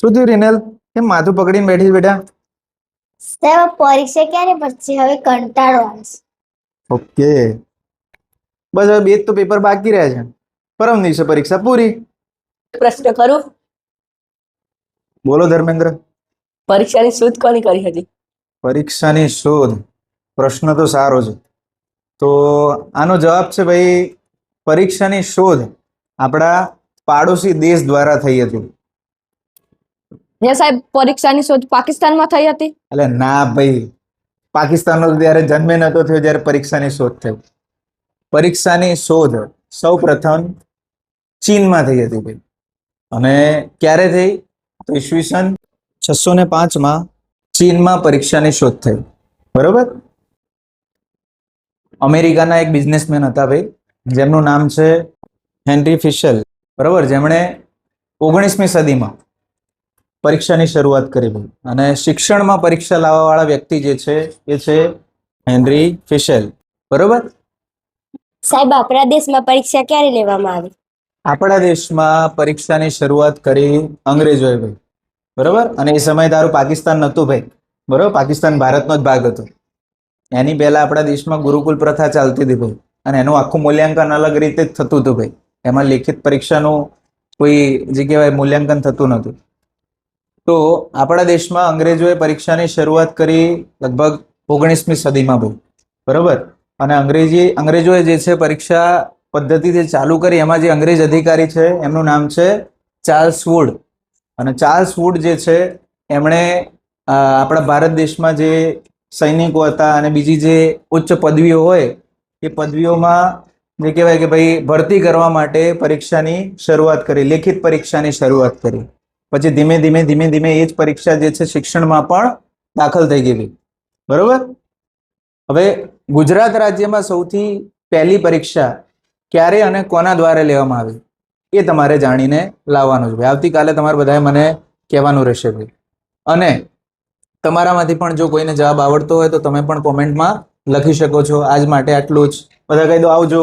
શું થયું રિનલ? કેમ માથું પકડીને બેઠી છે બેટા? સાહેબ પરીક્ષા ક્યારે પડશે? હવે કંટાળો આવે છે. ઓકે, બસ હવે 2 જ તો પેપર બાકી રહ્યા છે. પરમ દિવસે પરીક્ષા પૂરી. પ્રશ્ન કરું? બોલો ધર્મેન્દ્ર. પરીક્ષાની શોધ કોની કરી હતી? પરીક્ષાની શોધ. પ્રશ્ન તો સારો છે. તો આનો જવાબ છે ભાઈ, પરીક્ષાની શોધ આપણા પાડોશી દેશ દ્વારા થઈ હતી. ને સાહેબ પરીક્ષાની શોધ પાકિસ્તાનમાં થઈ હતી? એટલે ના ભાઈ, પાકિસ્તાનનો તો ત્યારે જન્મે નતો થયો જ્યારે પરીક્ષાની શોધ થઈ. પરીક્ષાની શોધ સૌ પ્રથમ ચીનમાં થઈ હતી ભાઈ. અને ક્યારે થઈ? તો ઈસવીસન 605 ચીનમાં પરીક્ષાની શોધ થઈ. બરોબર. અમેરિકાના એક બિઝનેસમેન હતા ભાઈ, જેમનું નામ છે હેનરી ફિશેલ. બરોબર, જેમણે 19મી સદીમાં પરીક્ષાની શરૂઆત કરી ભાઈ. અને શિક્ષણમાં પરીક્ષા લાવવા વાળા વ્યક્તિ જે છે એ છે હેનરી ફિશેલ. બરોબર. સાહેબ આપણા દેશમાં પરીક્ષા ક્યારે લેવામાં આવી? આપણા દેશમાં પરીક્ષાની શરૂઆત કરી અંગ્રેજોએ ભાઈ. બરોબર. અને એ સમયે તારું પાકિસ્તાન નહોતું ભાઈ. બરોબર, પાકિસ્તાન ભારતનો જ ભાગ હતો. એની પહેલા આપણા દેશમાં ગુરુકુલ પ્રથા ચાલતી હતી ભાઈ. અને એનું આખું મૂલ્યાંકન અલગ રીતે જ થતું હતું ભાઈ. એમાં લેખિત પરીક્ષાનું કોઈ જે કહેવાય મૂલ્યાંકન થતું નહોતું. તો આપણા દેશમાં અંગ્રેજોએ પરીક્ષાની શરૂઆત કરી લગભગ 19મી સદીમાં ભાઈ. બરોબર. અને અંગ્રેજોએ જે છે પરીક્ષા પદ્ધતિ જે ચાલુ કરી, એમાં જે અંગ્રેજ અધિકારી છે એમનું નામ છે ચાર્લ્સ વુડ. અને ચાર્લ્સ વુડ જે છે એમણે આપણા ભારત દેશમાં જે સૈનિકો હતા અને બીજી જે ઉચ્ચ પદવીઓ હોય એ પદવીઓમાં જે કહેવાય કે ભાઈ ભરતી કરવા માટે પરીક્ષાની શરૂઆત કરી, લેખિત પરીક્ષાની શરૂઆત કરી. પછી ધીમે ધીમે એ જ પરીક્ષા જે છે શિક્ષણમાં પણ દાખલ થઈ ગઈ. બરોબર. હવે ગુજરાત રાજ્યમાં સૌથી પહેલી પરીક્ષા ક્યારે અને કોના દ્વારા લેવામાં આવી એ તમારે જાણીને લાવવાનું છે. આવતીકાલે તમારે બધાએ મને કહેવાનું રહેશે ભાઈ. અને તમારામાંથી પણ જો કોઈને જવાબ આવડતો હોય તો તમે પણ કોમેન્ટમાં લખી શકો છો. આજ માટે આટલું જ. બધા કહી દો આવજો.